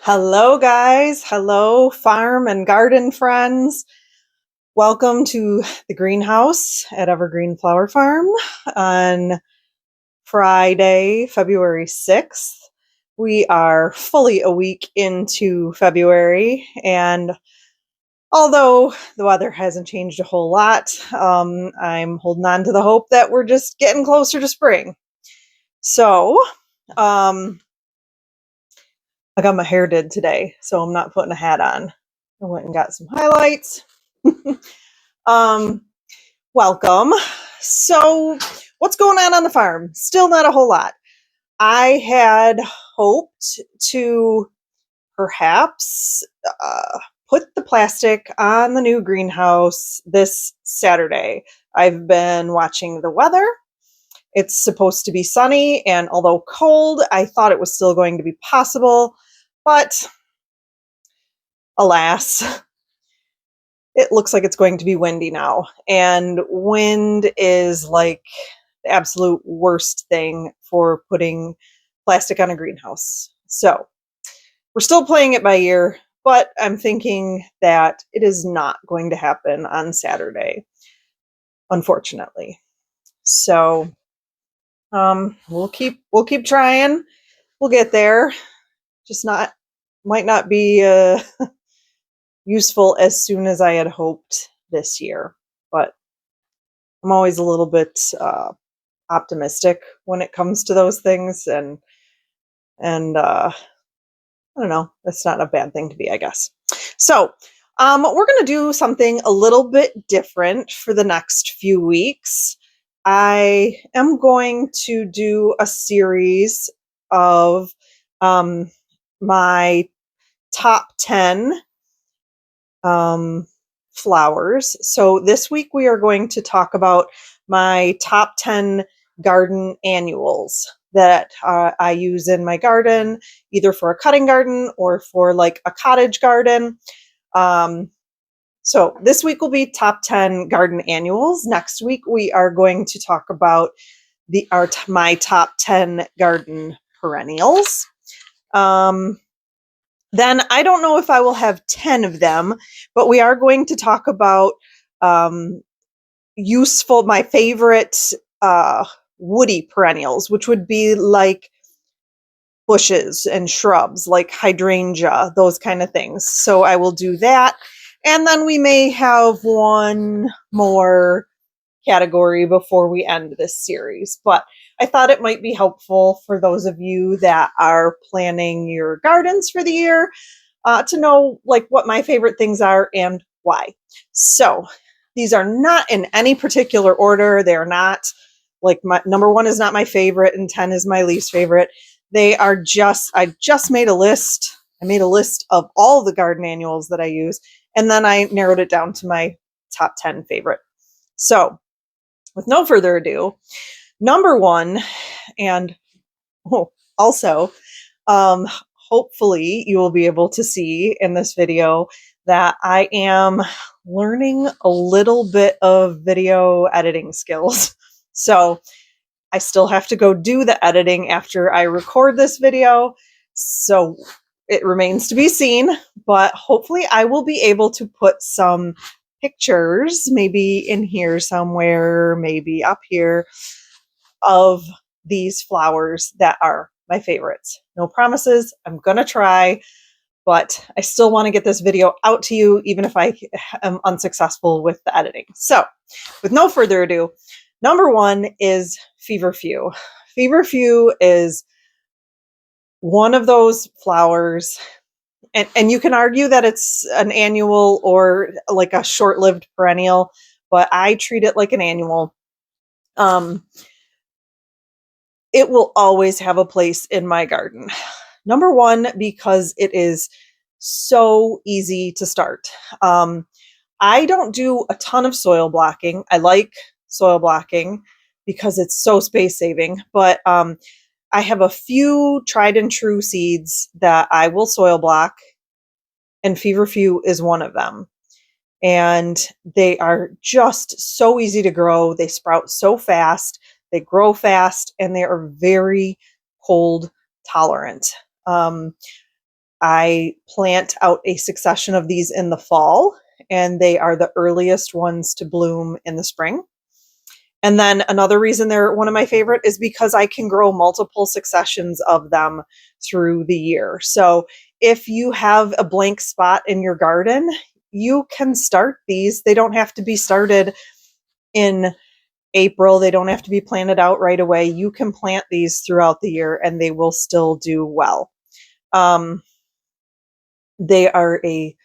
Hello, guys. Hello, farm and garden friends. Welcome to the greenhouse at Evergreen Flower Farm on Friday, February 6th. We are fully a week into February, and although the weather hasn't changed a whole lot, I'm holding on to the hope that we're just getting closer to spring. So, um, I got my hair did today, so I'm not putting a hat on. I went and got some highlights. um, Welcome. So, what's going on the farm? Still not a whole lot. I had hoped to perhaps put the plastic on the new greenhouse this Saturday. I've been watching the weather. It's supposed to be sunny, and although cold, I thought it was still going to be possible, but alas, it looks like it's going to be windy now. And wind is like the absolute worst thing for putting plastic on a greenhouse. So we're still playing it by ear, but I'm thinking that it is not going to happen on Saturday, unfortunately. So we'll keep trying. We'll get there. Just not might not be useful as soon as I had hoped this year, but I'm always a little bit optimistic when it comes to those things, and I don't know, that's not a bad thing to be, I guess. So we're going to do something a little bit different for the next few weeks. I am going to do a series of my top 10 flowers. So this week we are going to talk about my top 10 garden annuals that I use in my garden, either for a cutting garden or for like a cottage garden. So this week will be top 10 garden annuals. Next week we are going to talk about my top 10 garden perennials. Then I don't know if I will have 10 of them, but we are going to talk about my favorite woody perennials, which would be like bushes and shrubs, like hydrangea, those kind of things. So I will do that. And then we may have one more category before we end this series. But I thought it might be helpful for those of you that are planning your gardens for the year to know like what my favorite things are and why. So these are not in any particular order. They're not like my number 1 is not my favorite and 10 is my least favorite. I just made a list. I made a list of all the garden annuals that I use, and then I narrowed it down to my top 10 favorite. So with no further ado, number 1, and also, hopefully you will be able to see in this video that I am learning a little bit of video editing skills. So I still have to go do the editing after I record this video. So it remains to be seen, but hopefully I will be able to put some pictures, maybe in here somewhere, maybe up here, of these flowers that are my favorites. No promises. I'm going to try, but I still want to get this video out to you, even if I am unsuccessful with the editing. So with no further ado, number 1 is Feverfew. Feverfew is one of those flowers, and you can argue that it's an annual or like a short-lived perennial, but I treat it like an annual. It will always have a place in my garden. Number 1, because it is so easy to start. I don't do a ton of soil blocking. I like soil blocking because it's so space saving, but I have a few tried and true seeds that I will soil block, and Feverfew is one of them. And they are just so easy to grow. They sprout so fast, they grow fast, and they are very cold tolerant. I plant out a succession of these in the fall, and they are the earliest ones to bloom in the spring. And then another reason they're one of my favorite is because I can grow multiple successions of them through the year. So if you have a blank spot in your garden, you can start these. They don't have to be started in April. They don't have to be planted out right away. You can plant these throughout the year and they will still do well. They are a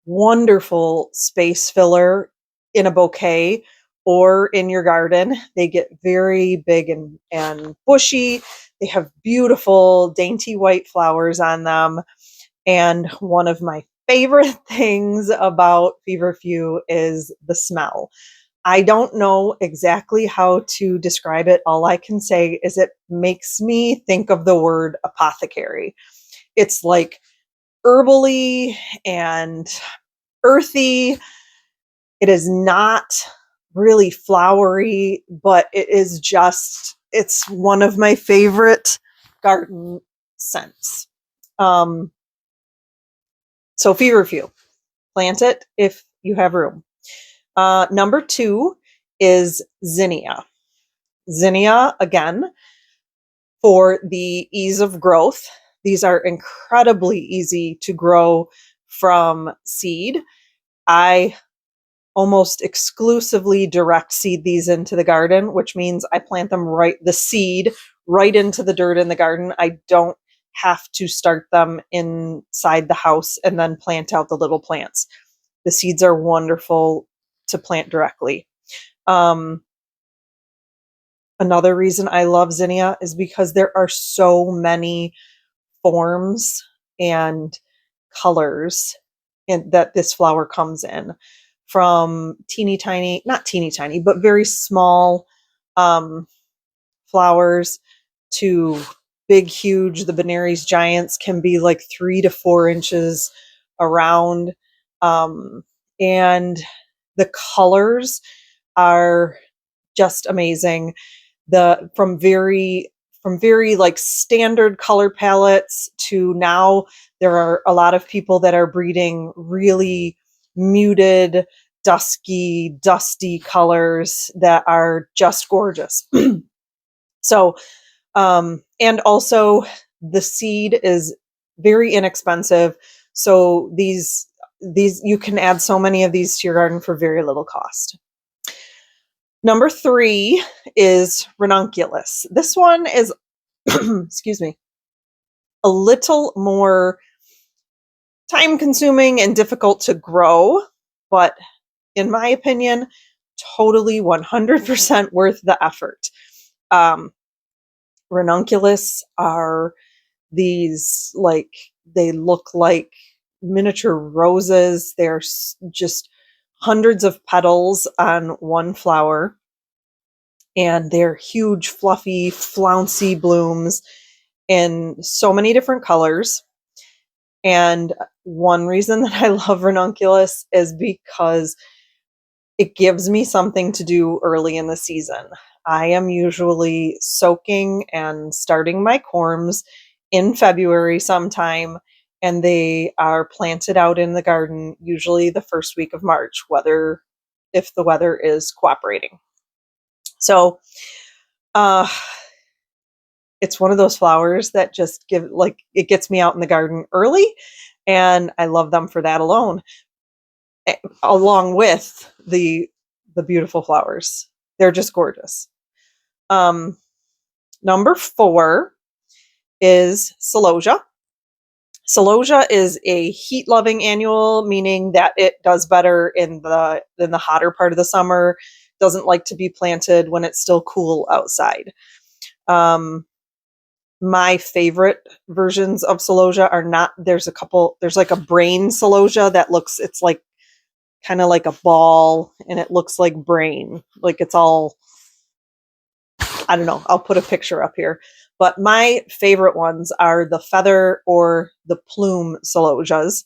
wonderful space filler in a bouquet or in your garden. They get very big and bushy. They have beautiful, dainty white flowers on them. And one of my favorite things about feverfew is the smell. I don't know exactly how to describe it. All I can say is it makes me think of the word apothecary. It's like herbally and earthy. It is not really flowery, but it's one of my favorite garden scents. So feverfew, plant it if you have room. Number 2 is zinnia. Zinnia, again, for the ease of growth. These are incredibly easy to grow from seed. I almost exclusively direct seed these into the garden, which means I plant them the seed right into the dirt in the garden. I don't have to start them inside the house and then plant out the little plants. The seeds are wonderful to plant directly. Another reason I love zinnia is because there are so many forms and colors that this flower comes in, from teeny tiny, not teeny tiny, but very small flowers to big, huge. The Benares giants can be like 3 to 4 inches around. And the colors are just amazing. From very like standard color palettes to now there are a lot of people that are breeding really muted, dusty colors that are just gorgeous. So, and also the seed is very inexpensive. So these you can add so many of these to your garden for very little cost. Number 3 is ranunculus. This one is, excuse me, a little more time consuming and difficult to grow, but in my opinion, totally 100% worth the effort. Ranunculus are these, like, they look like miniature roses. They're just hundreds of petals on one flower, and they're huge, fluffy, flouncy blooms in so many different colors. And one reason that I love ranunculus is because it gives me something to do early in the season. I am usually soaking and starting my corms in February sometime, and they are planted out in the garden usually the first week of March, if the weather is cooperating. So it's one of those flowers that just it gets me out in the garden early, and I love them for that alone, along with the beautiful flowers. They're just gorgeous. Number 4 is celosia. Celosia is a heat-loving annual, meaning that it does better in the hotter part of the summer. Doesn't like to be planted when it's still cool outside. My favorite versions of celosia are not, there's like a brain celosia that it's like kind of like a ball, and it looks like brain. Like it's all, I don't know, I'll put a picture up here. But my favorite ones are the feather or the plume celosias.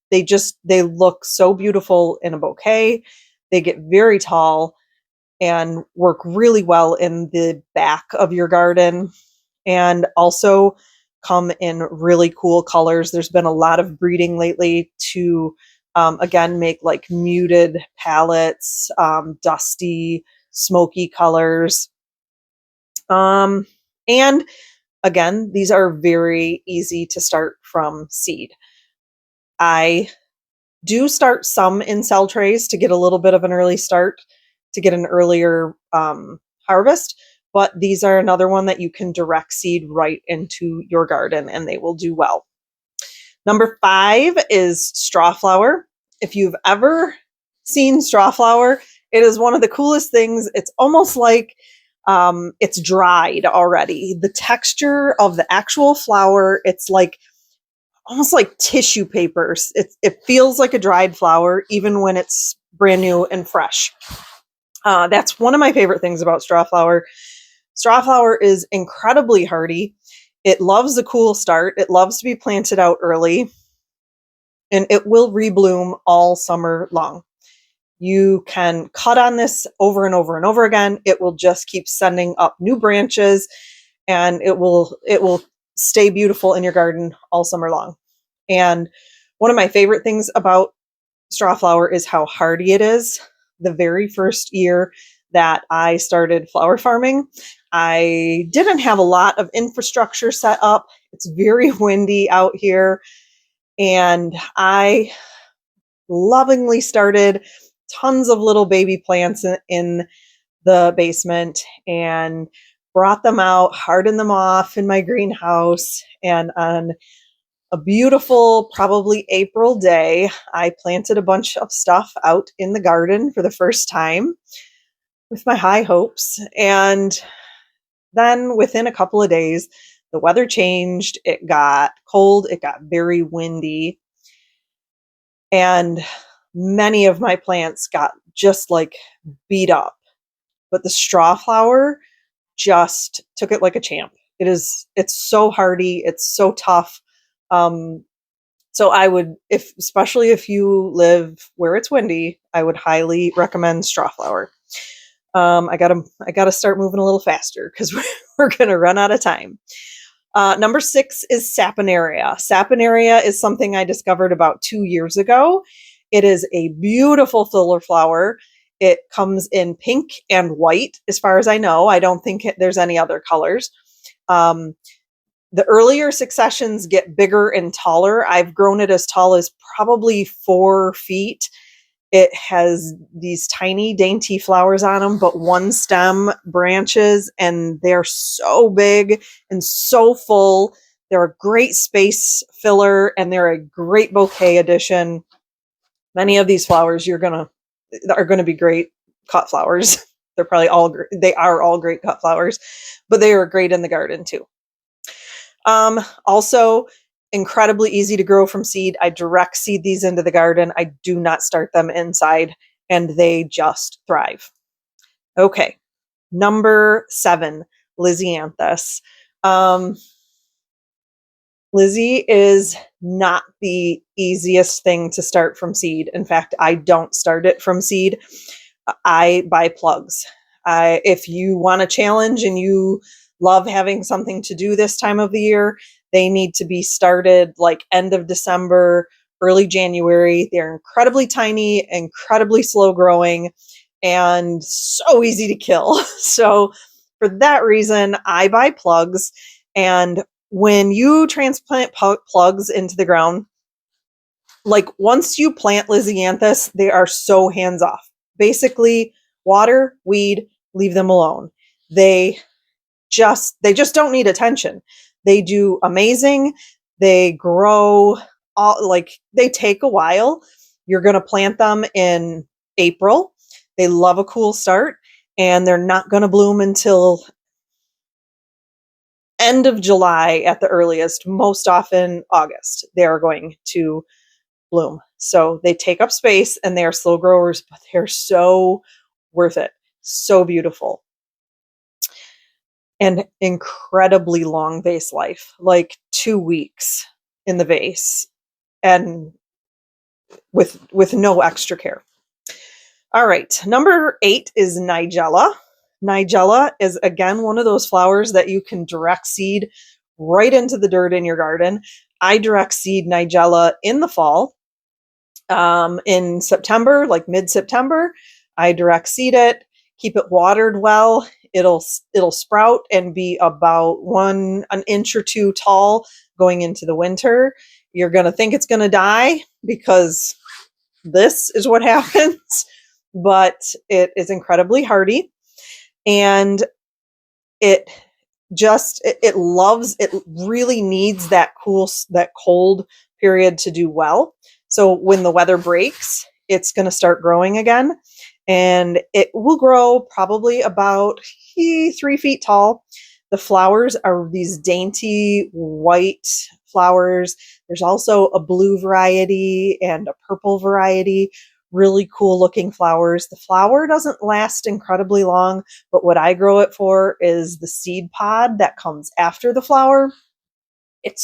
They look so beautiful in a bouquet. They get very tall and work really well in the back of your garden. And also come in really cool colors. There's been a lot of breeding lately to, again, make like muted palettes, dusty, smoky colors. And again, these are very easy to start from seed. I do start some in cell trays to get a little bit of an early start, to get an earlier harvest, but these are another one that you can direct seed right into your garden and they will do well. Number 5 is straw flower. If you've ever seen straw flower, it is one of the coolest things. It's almost like it's dried already. The texture of the actual flower, it's like almost like tissue papers. It feels like a dried flower, even when it's brand new and fresh. That's one of my favorite things about straw flower. Straw flower is incredibly hardy. It loves the cool start. It loves to be planted out early, and it will rebloom all summer long. You can cut on this over and over and over again. It will just keep sending up new branches, and it will stay beautiful in your garden all summer long. And one of my favorite things about straw flower is how hardy it is. The very first year that I started flower farming, I didn't have a lot of infrastructure set up. It's very windy out here, and I lovingly started tons of little baby plants in the basement and brought them out, hardened them off in my greenhouse, and on a beautiful, probably April day, I planted a bunch of stuff out in the garden for the first time with my high hopes. And then within a couple of days, the weather changed. It got cold. It got very windy. And many of my plants got just like beat up. But the straw flower just took it like a champ. It's so hardy. It's so tough. So I would, especially if you live where it's windy, I would highly recommend straw flower. I gotta start moving a little faster because we're gonna run out of time. Number 6 is Saponaria. Saponaria is something I discovered about 2 years ago. It is a beautiful filler flower. It comes in pink and white, as far as I know. I don't think there's any other colors. The earlier successions get bigger and taller. I've grown it as tall as probably 4 feet. It has these tiny, dainty flowers on them, but one stem branches, and they're so big and so full. They're a great space filler, and they're a great bouquet addition. Many of these flowers are gonna be great cut flowers. They are all great cut flowers, but they are great in the garden too. Also incredibly easy to grow from seed. I direct seed these into the garden. I do not start them inside, and they just thrive. Okay. Number 7, Lisianthus. Lizzie is not the easiest thing to start from seed. In fact, I don't start it from seed. I buy plugs. If you want a challenge and you love having something to do this time of the year, they need to be started like end of December, early January. They're incredibly tiny, incredibly slow growing, and so easy to kill. So for that reason, I buy plugs. And when you transplant plugs into the ground, like once you plant Lisianthus, they are so hands off. Basically, water, weed, leave them alone. They just don't need attention. They do amazing. They grow they take a while. You're going to plant them in April. They love a cool start, and they're not going to bloom until end of July at the earliest, most often August. They are going to bloom. So they take up space, and they are slow growers, but they're so worth it. So beautiful. And incredibly long vase life, like 2 weeks in the vase, and with no extra care. All right, number 8 is Nigella. Nigella is, again, one of those flowers that you can direct seed right into the dirt in your garden. I direct seed Nigella in the fall. In September, like mid-September, I direct seed it, keep it watered well. It'll sprout and be about an inch or two tall going into the winter. You're going to think it's going to die because this is what happens, but it is incredibly hardy, and it really needs that cold period to do well. So when the weather breaks, it's going to start growing again, and it will grow probably about 3 feet tall. The flowers are these dainty white flowers. There's also a blue variety and a purple variety, really cool looking flowers. The flower doesn't last incredibly long, but what I grow it for is the seed pod that comes after the flower. It's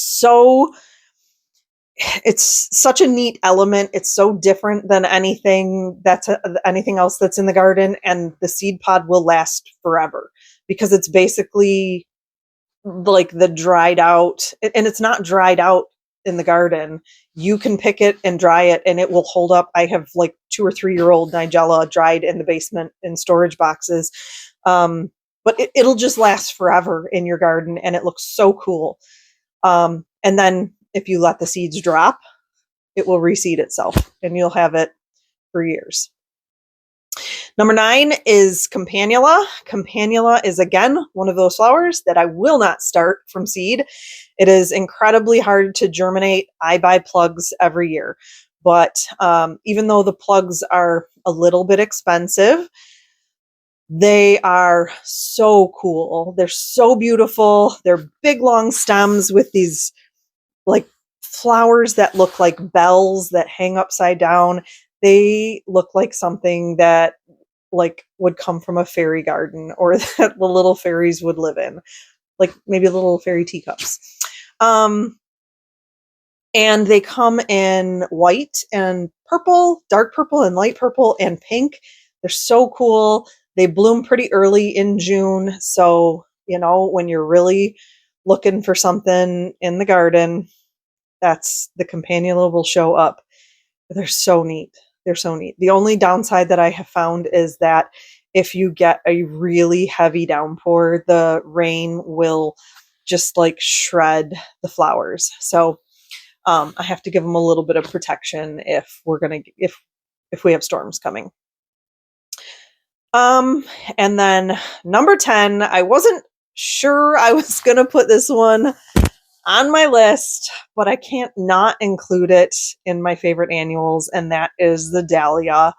such a neat element. It's so different than anything else that's in the garden, and the seed pod will last forever because it's basically like the dried out, and it's not dried out in the garden. You can pick it and dry it and it will hold up. I have like 2 or 3 year old Nigella dried in the basement in storage boxes. But it'll just last forever in your garden, and it looks so cool. And then if you let the seeds drop, it will reseed itself and you'll have it for years. Number 9 is Campanula. Campanula is, again, one of those flowers that I will not start from seed. It is incredibly hard to germinate. I buy plugs every year. But even though the plugs are a little bit expensive, they are so cool. They're so beautiful. They're big, long stems with these like flowers that look like bells that hang upside down. They look like something that like would come from a fairy garden, or that the little fairies would live in, like maybe little fairy teacups. And they come in white and purple, dark purple and light purple and pink. They're so cool. They bloom pretty early in June. So, when you're really looking for something in the garden, that's the Campanula will show up. They're so neat. They're so neat. The only downside that I have found is that if you get a really heavy downpour, the rain will just like shred the flowers. So I have to give them a little bit of protection if we have storms coming. And then number 10, I wasn't sure I was going to put this one on my list, but I can't not include it in my favorite annuals, and that is the dahlia.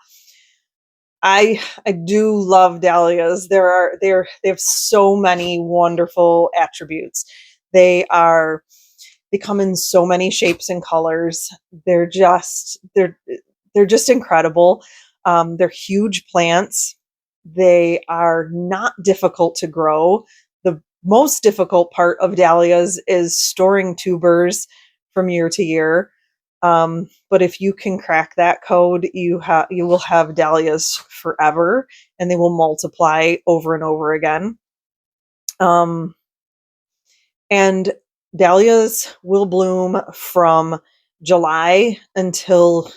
I do love dahlias. They have so many wonderful attributes. They come in so many shapes and colors. They're just incredible. They're huge plants. They are not difficult to grow. The most difficult part of dahlias is storing tubers from year to year. But if you can crack that code, you will have dahlias forever, and they will multiply over and over again. And dahlias will bloom from July until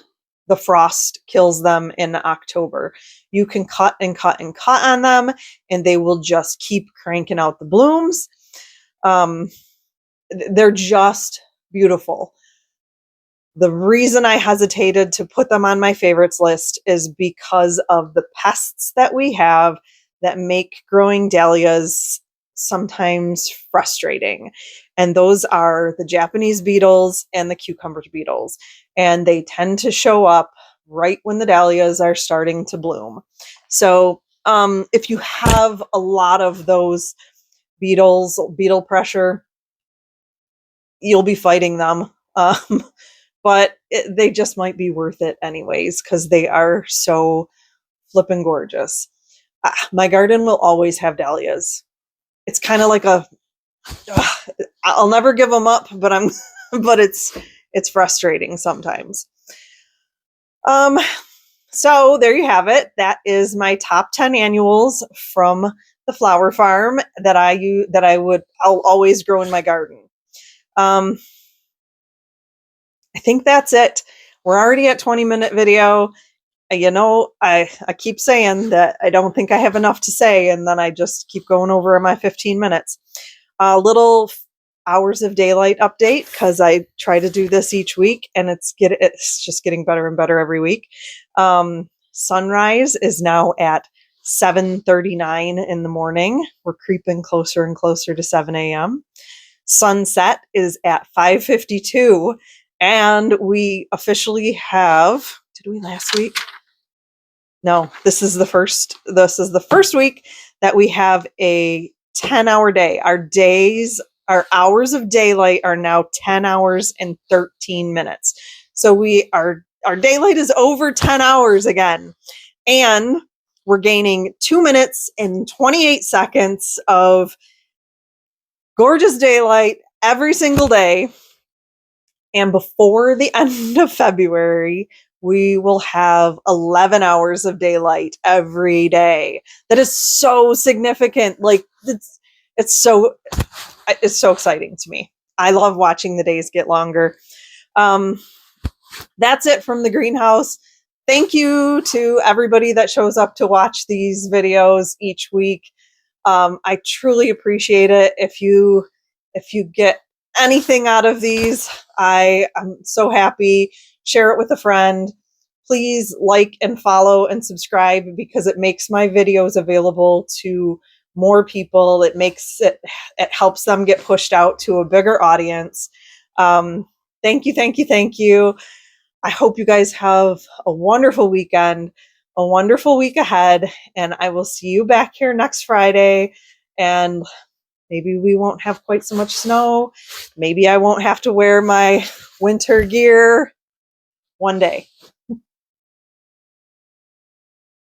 the frost kills them in October. You can cut and cut and cut on them, and they will just keep cranking out the blooms. They're just beautiful. The reason I hesitated to put them on my favorites list is because of the pests that we have that make growing dahlias sometimes frustrating. And those are the Japanese beetles and the cucumber beetles. And they tend to show up right when the dahlias are starting to bloom. So if you have a lot of those beetle pressure, you'll be fighting them. But they just might be worth it anyways, because they are so flippin' gorgeous. My garden will always have dahlias. It's kind of like I'll never give them up, but but it's frustrating sometimes. So there you have it. That is my top 10 annuals from the flower farm that I'll always grow in my garden. I think that's it. We're already at 20-minute video. I keep saying that I don't think I have enough to say, and then I just keep going over my 15 minutes. A little hours of daylight update, because I try to do this each week, and it's just getting better and better every week. Sunrise is now at 7:39 in the morning. We're creeping closer and closer to 7 a.m. Sunset is at 5:52, and we officially have. Did we last week? No, this is the first week that we have a 10-hour day. Our hours of daylight are now 10 hours and 13 minutes. So our daylight is over 10 hours again. And we're gaining 2 minutes and 28 seconds of gorgeous daylight every single day. And before the end of February, we will have 11 hours of daylight every day. That is so significant. Like it's so exciting to me. I love watching the days get longer. That's it from the greenhouse. Thank you to everybody that shows up to watch these videos each week. I truly appreciate it. If you get anything out of these, I'm so happy. Share it with a friend. Please like and follow and subscribe, because it makes my videos available to more people. It helps them get pushed out to a bigger audience. Thank you. I hope you guys have a wonderful weekend, a wonderful week ahead, and I will see you back here next Friday. And maybe we won't have quite so much snow. Maybe I won't have to wear my winter gear one day.